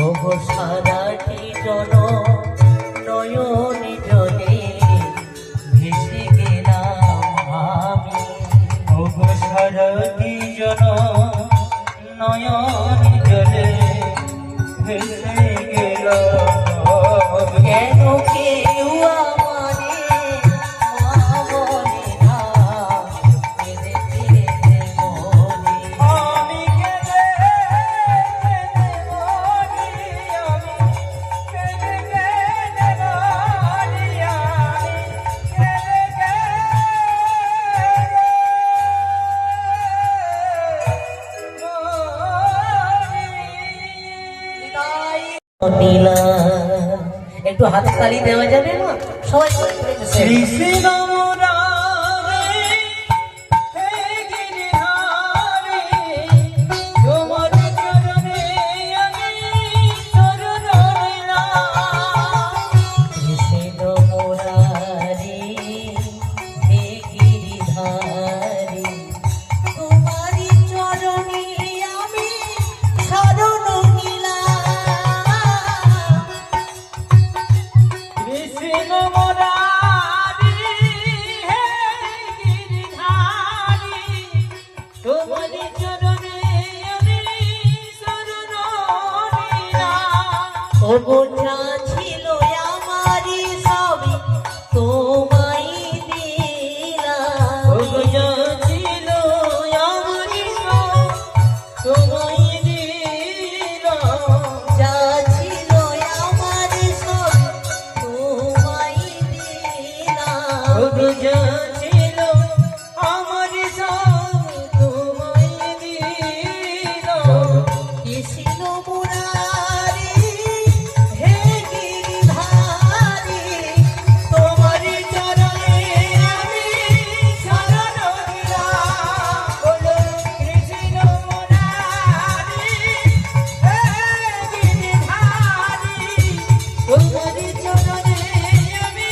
ওগো সারাটি জন নয়নে জলে ভেসে গেলাম আমি। ওগো সারাটি জন নয়নে জলে ভেসে গেলাম। কেন কেউ আমারে মা বলে না, কেঁদে কেঁদে মরি। আমি কেঁদে কেঁদে মরি, আমি কেঁদে কেঁদে মরি, আমি কেঁদে কেঁদে মরি। নীলা একটু হাততালি দেওয়া যাবে না? সবাই শ্রী শ্রী রাম রামে হে গিরিধারী, তোমার চরণে আমি শরণ হইলাম। কৃষ্ণ মুরারি হে গিরিধারী, তোমারি চরণে আমি শরণ নিলাম। কৃষ্ণ মুরারি হে গিরিধারী, তোমার চরণে আমি শরণ হইলাম। ও বোঝা ছিল আমারি সবই তোমায় দিলাম। ওগো যা ছিল আমারি সব তোমায় দিলাম। যা ছিল আমারি সবই তোমায় দিলাম। ওগো যা ছিল আমারি সব তোমায় দিলাম। কৃষ্ণ মুরারি হে গিরিধারী, তোমারি চরণে আমি শরণ নিলাম। বলো কৃষ্ণ মুরারি হে গিরিধারী, তোমারি চরণে আমি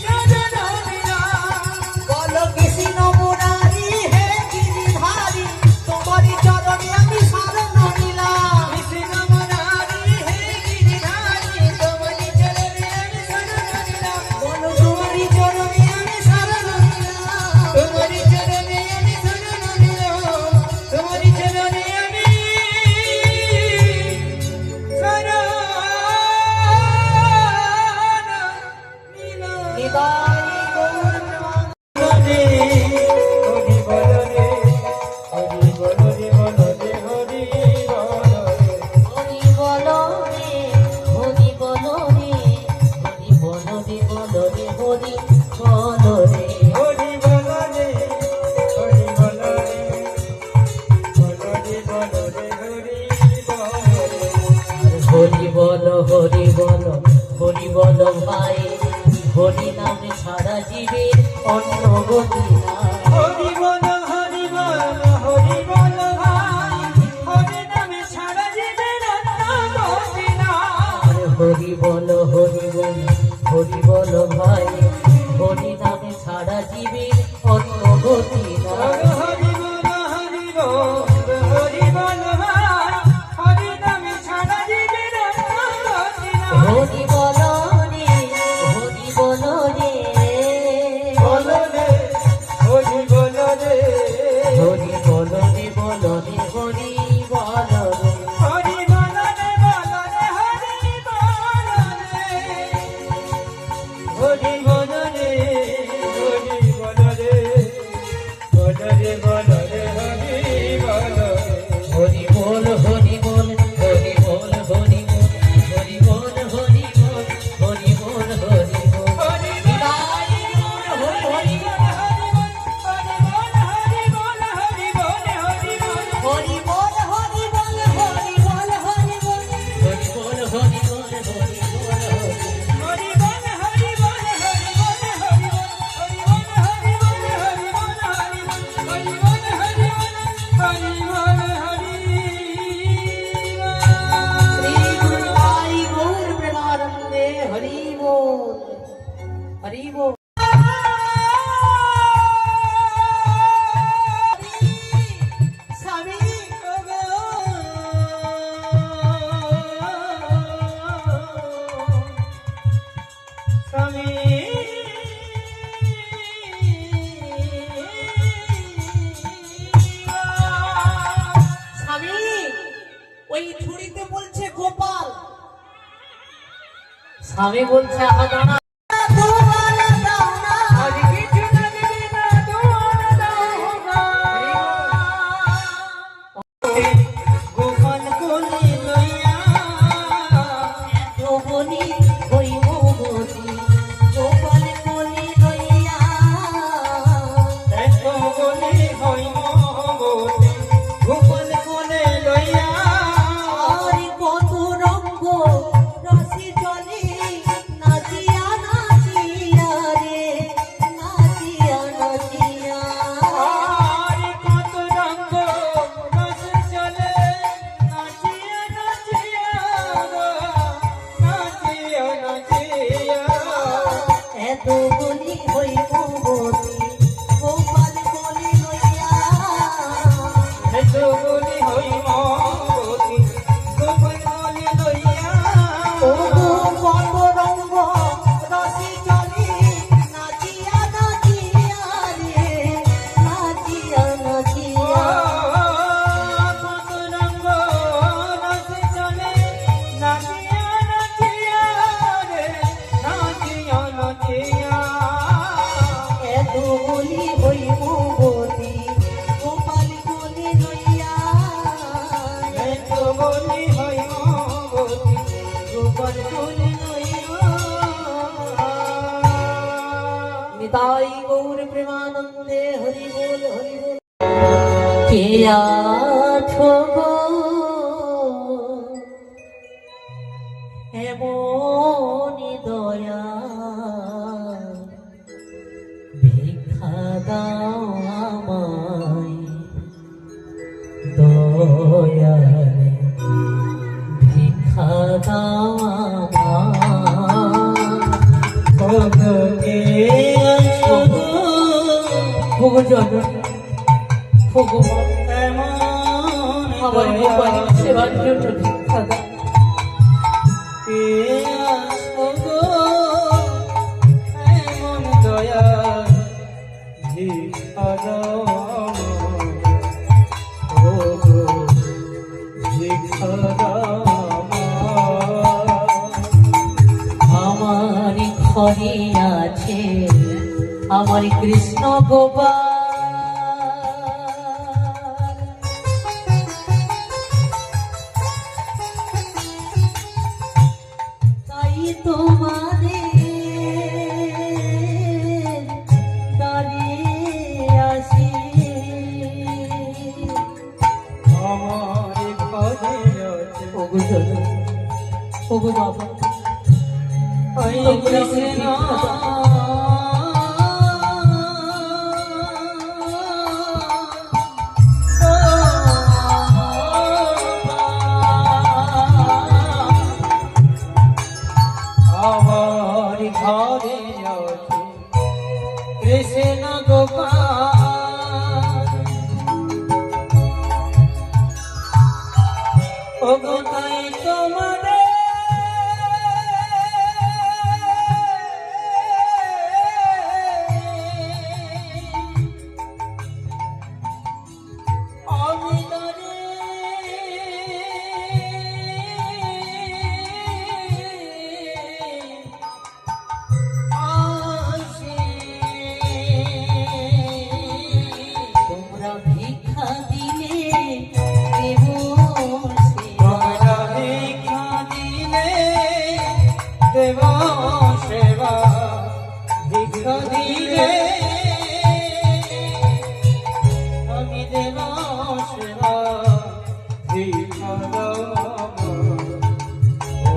শরণ নিলাম। বলো কৃষ্ণ মুরারি হে গিরিধারী, তোমারি চরণে আমি শরণ নিলাম। কৃষ্ণ মুরারি হে গিরিধারী, তোমারি চরণে আমি শরণ নিলাম। বলো তোমারি চরণে আমি শরণ নিলাম। তোমারি চরণে আমি শরণ নিলাম। তোমারি চরণে আমি শরণ নিলাম। নিতাই গৌর হরি বলো রে, হরি বলো রে, বলো রে, হরি বলো রে। হরি বলো রে, হরি বলো রে, হরি বলো রে, হরি বলো রে। হরি বলো রে, হরি বলো রে, বলো রে, বলো রে, হরি বলো রে। হরি বলো, হরি বলো, হরি বলো ভাই, হরি নামে সারা জীবের অন্য গতি নাই। হরি বলো, হরি বলো, হরি বলো ভাই, হরি নামে ছাড়া জীবের অন্য গতি নাই। হরি বলো, হরি বলো, হরি বলো ভাই, হরি নামে সারা জীবের অন্য গতি নাই। হরি বলো, হরি বলো, হরি বলো ভাই, হরি নামে ছাড়া জীবের অন্য গতি নাই। হরি বলো রে, হরি বলো রে, বলো রে, হরি বলো রে, হরি বলো রে, বলো রে, হরি বলো রে। হরি বলো রে, বলো রে, হরি বলো রে, হরি বলো রে, হরি বলো রে, বলো রে, বলো রে, হরি বলো রে। হরি বল, হরি বল, হরি বল, হরি বল, হরি বল, হরি বল, হরি বল, হরি বল। হরি নিতাই গৌর হরি হরি বল, হরি বল, হরি বল, হরি বল, হরি বল, হরি বল, হরি বল, আমি বলছি আহা দাঁড়া আর কিছু লাগবে না তোমার দাও গো। গোপাল কোলে লইয়া বলি হইব বলি গোপাল বলি লইয়া এত বলে হইম বলে গোপাল কোলে লইয়া আর কত রঙ্গ রসি চলে নাচিয়া নাচিয়া রে নাচিয়া নাচিয়া আর কত রঙ্গ রস চলে নাচিয়া নাচিয়া গো, নাচিয়া নাচিয়া এত বলি হইব বলি গোপাল বলি লইয়া এত বলে হইম বলে গোপাল কোলে লইয়া ও গো কত রঙ্গ রসি চলে নাচিয়া নাচিয়া রে নাচিয়া নাচিয়া কত রঙ্গ রস চলে নাচিয়া নাচিয়া রে নাচিয়া নাচিয়া এত বলি হইব বলি গোপাল বলি লইয়া এত বলি হইম বলি গোপাল কোলে লইয়া নিতাই গৌর প্রেমানন্দে হরি বল হরি বল কে আছো গো এমনি দয়া ভিক্ষা দাও আমায় দয়ালে ভিক্ষা দাও আমায় ভগবান আমার গোপালের সেবার জন্য ভিক্ষা দাও আমার ঘরে আছে আমার কৃষ্ণ গোপাল তাই তোমাদের দাঁড়িয়ে আসি ওগো চলো ওগো বাবা তোমরা আমাকে ভিক্ষা দাও। আমার ঘরে আছে কৃষ্ণ গোপাল ও গোতাই তোমাদের অমিতরে তোমরা ভিক্ষা দিলে দেব তোমরা ভিক্ষা দিলে দেব সেবা ভিক্ষা দিলে আমি দেব সেবা ভিক্ষা দাও ও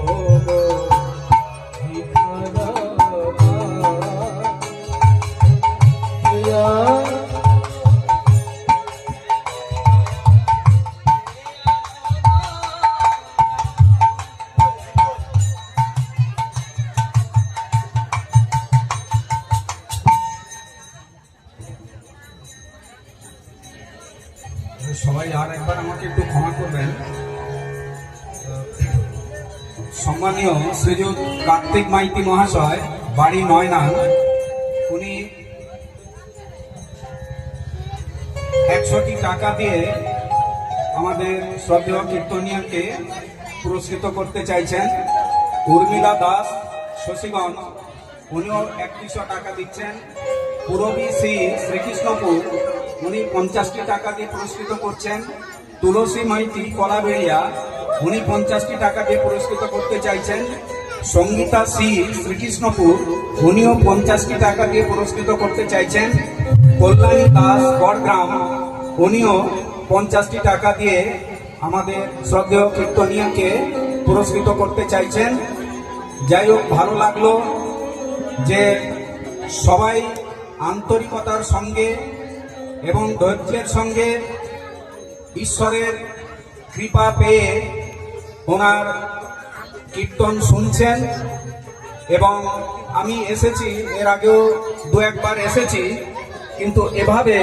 গো ভিক্ষা দাও প্রিয়া সবাই আর একবার আমাকে একটু ক্ষমা করবেন। সম্মানীয় শ্রীযুত কার্তিক মাইতি মহাশয়, বাড়ি নয়নান, উনি 100টি টাকা দিয়ে আমাদের শ্রদ্ধেয় কীর্তনিয়াকে পুরস্কৃত করতে চাইছেন। উর্মিলা দাস শশীগঞ্জ, উনিও 3100 টাকা দিচ্ছেন। পুরবী শ্রী শ্রীকৃষ্ণপুর, উনি 50টি টাকা দিয়ে পুরস্কৃত করছেন। তুলসী মাইতি কলাবেড়িয়া, উনি 50টি টাকা দিয়ে পুরস্কৃত করতে চাইছেন। সঙ্গীতা শ্রী শ্রীকৃষ্ণপুর, উনিও 50টি টাকা দিয়ে পুরস্কৃত করতে চাইছেন। কল্যাণী দাস বড়গ্রাম, উনিও 50টি টাকা দিয়ে আমাদের শ্রদ্ধেয় কীর্তনিয়াকে পুরস্কৃত করতে চাইছেন। যাই হোক, ভালো লাগলো যে সবাই আন্তরিকতার সঙ্গে এবং ধৈর্যের সঙ্গে ঈশ্বরের কৃপা পেয়ে ওনার কীর্তন শুনছেন। এবং আমি এসেছি, এর আগেও দু একবার এসেছি, কিন্তু এভাবে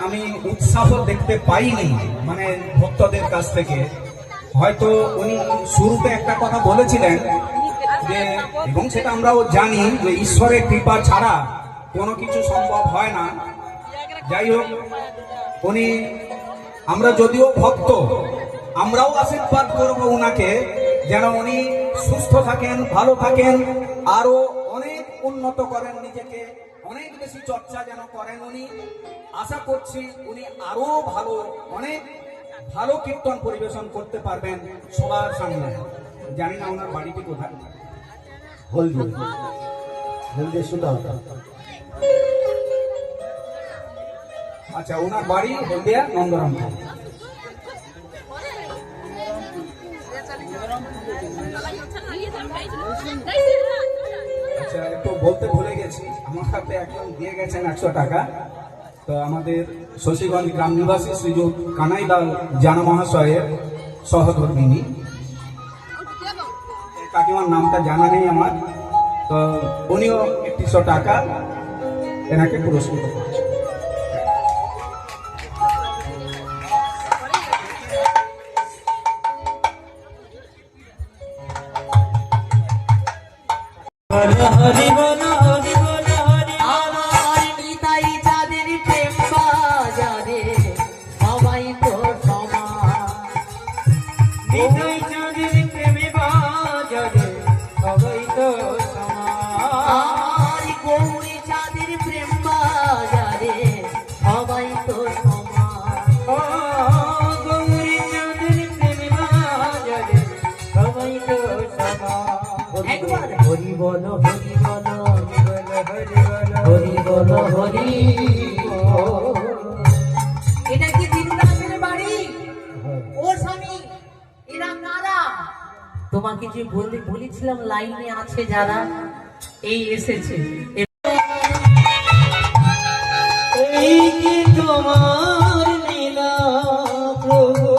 আমি উৎসাহ দেখতে পাইনি, মানে ভক্তদের কাছ থেকে। হয়তো উনি শুরুতে একটা কথা বলেছিলেন যে, এবং সেটা আমরাও জানি যে ঈশ্বরের কৃপা ছাড়া কোনো কিছু সম্ভব হয় না। যাই হোক, উনি, আমরা যদিও ভক্ত, আমরাও আশীর্বাদ করব উনাকে যেন উনি সুস্থ থাকেন, ভালো থাকেন, আরো অনেক উন্নত করেন নিজেকে, অনেক বেশি চর্চা যেন করেন উনি। আশা করছি উনি আরো ভালো, অনেক ভালো কীর্তন পরিবেশন করতে পারবেন সবার সামনে। জানি না ওনার বাড়িটি কোথায়। আচ্ছা, ওনার বাড়ি হলদিয়া নন্দরামপুর। আচ্ছা, একটু বলতে ভুলে গেছি, আমার হাতে একজন দিয়ে গেছেন 100 টাকা। তো আমাদের শশীগঞ্জ গ্রাম নিবাসী শ্রীযুক্ত কানাইলাল জানা মহাশয়ের সহধর্মিনী, কাকিমার নামটা জানা নেই আমার, তো উনিও 100 টাকা এনাকে পুরস্কৃত করেছেন। হরি বল, হরি বল, হরি আমার নিতাই চাঁদের প্রেম বাজারে সবাই তো সমান। নিতাই চাঁদের প্রেমে বাজারে সবাই তো সমান। আমার গৌরী চাঁদের প্রেম বাজারে সবাই তো সমান। ও গৌরী চাঁদের প্রেমে বাজারে সবাই তো সমান। একবার হরি বলো, হরি বলো, হরি বল, হরি বলো, হরি বল। এটা কি দিনদাসের বাড়ি? ও স্বামী, এরা কারা? তোমাকে যে বলেছিলাম লাইনে আছে যারা, এই এসেছে। এই কি তোমার লীলা প্রভু,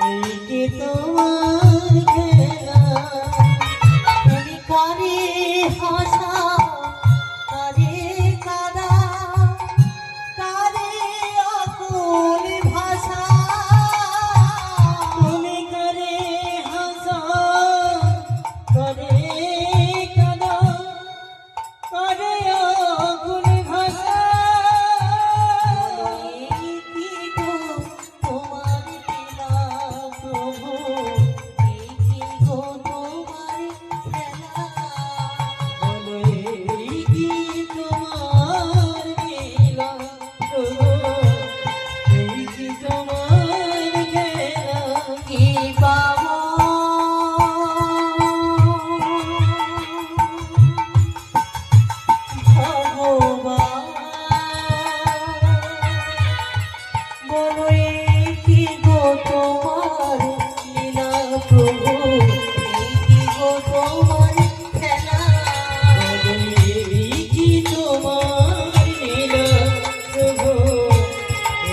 এই কি তোমার খেলা। তুমি কারে হাসা, কারে কাদা, কারে আকুল ভাষা। তুমি করে হাসা, করে কাঁদা, করে আকুল ভাষা। এই কি গো তোমার লীলা প্রভু, এই কি গো তোমার খেলা। বলো এই কি তোমার লীলা প্রভু, এই কি তোমার খেলা। কি পাবো ভগবান, বলো এই কি গো তোমার লীলা প্রভু, এই কি গো তোমার খেলা। বলো এই কি তোমার লীলা প্রভু,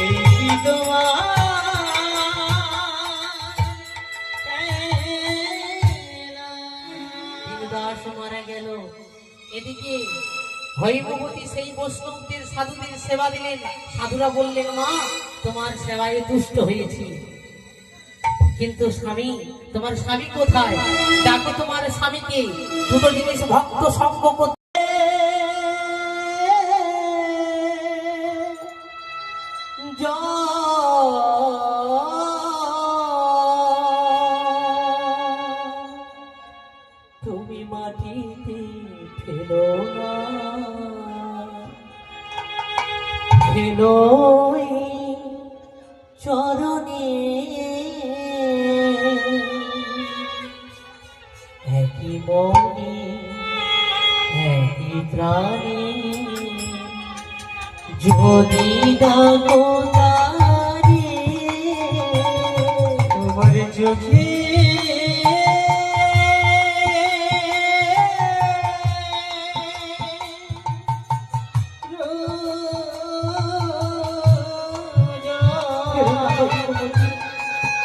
এই কি তোমার খেলা। দিনদাস মারা গেল, এদিকে হৈমবতী সেই বৈষ্ণবদের সাধুদের সেবা দিলেন। সাধুরা বললেন, মা তোমার সেবায় তুষ্ট হয়েছি, কিন্তু স্বামী, তোমার স্বামী কোথায়? ডাকো তোমার স্বামীকে। দুটো জিনিস ভক্ত সঙ্গ করতে এলো এই চরণে একই মনে একই প্রাণে যদি ডাকো তারে তোমার চোখে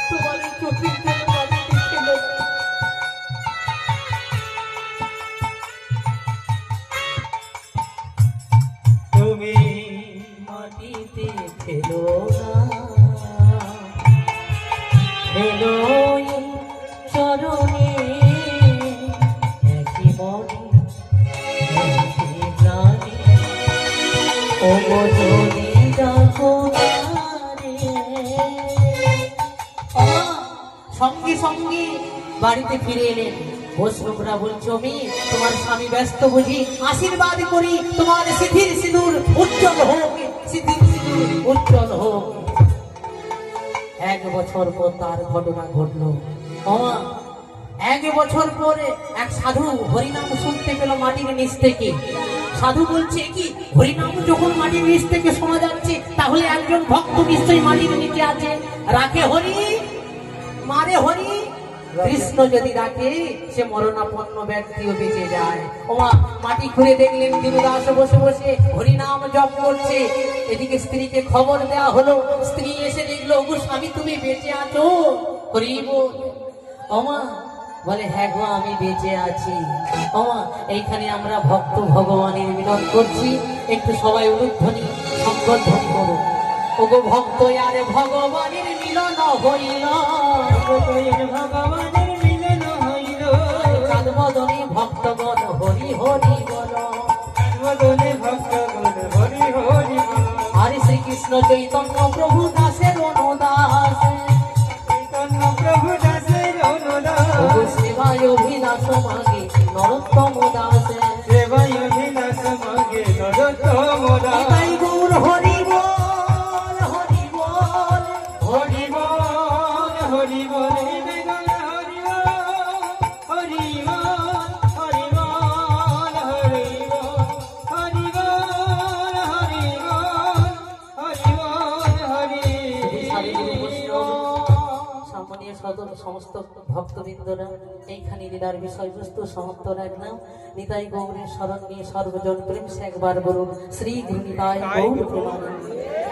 তোমার এই চোখের জন্য বাড়িতে ছিল। তুমি মাটিতে ফেলো না ফেলো এই চরণে একই মনে একই প্রাণে ও যদি ডাকো তারে। সঙ্গে সঙ্গে বাড়িতে ফিরে এলেন। বৈষ্ণবরা বলছো আমি তোমার স্বামী ব্যস্ত বুঝি, আশীর্বাদ করি তোমার সিদ্ধির সিঁদুর উজ্জ্বল হোক, সিদ্ধির সিঁদুর উজ্জ্বল হোক। 1 বছর পর তার ঘটনা ঘটলো। ওমা 1 বছর পরে এক সাধু হরিনাম শুনতে পেল মাটির নিচ থেকে। সাধু বলছে কি, হরিনাম যখন মাটির নিচ থেকে শোনা যাচ্ছে তাহলে একজন ভক্ত নিশ্চয়ই মাটির নিচে আছে। রাখে হরি মারে হরি, কৃষ্ণ যদি রাখে সে মরণাপন্ন ব্যক্তিও বেঁচে যায়। ওমা মাটি খুঁড়ে দেখলেন দীনদাস বসে বসে হরিনাম জপ করছে। এদিকে স্ত্রীকে খবর দেওয়া হলো। স্ত্রী এসে দেখলো, ওগো স্বামী তুমি বেঁচে আছো? হরি বল। ওমা বলে হ্যাঁ গো আমি বেঁচে আছি। ওমা এইখানে আমরা ভক্ত ভগবানের মিলন করছি, একটু সবাই উলুধ্বনি সংবর্ধনী করুন। ওগো ভক্ত আরে ভগবানের মিলন হইল, ভগবানের মিলন হইল, কাল বদনে ভক্তগণ হরি হরি বল। বদলে ভক্তগণ হরি হরি বল। হরে শ্রীকৃষ্ণ চৈতন্য প্রভু দাসের অনুদাস, চৈতন্য প্রভু দাসের অনুদাস, ওগো সেবায় অভিলাষ মাগে নরোত্তম দাস। সেবায় অভিলাষ মাগে নরোত্তম দাস। নিতাই গৌর হরি বল হরি বল। হরি বল হরি বল হরি বল হরি বল হরি বল হরি বল হরি বল হরি সম্মানীয় সদর সমস্ত ভক্তবৃন্দরা এইখানে লীলার বিষয়বস্তু সমাপ্ত রাখলাম। নিতাই গৌরের শরণ নিয়ে সর্বজন প্রেম সে একবার বলুন শ্রী গুরু নিতাই গৌর প্রেমানন্দে।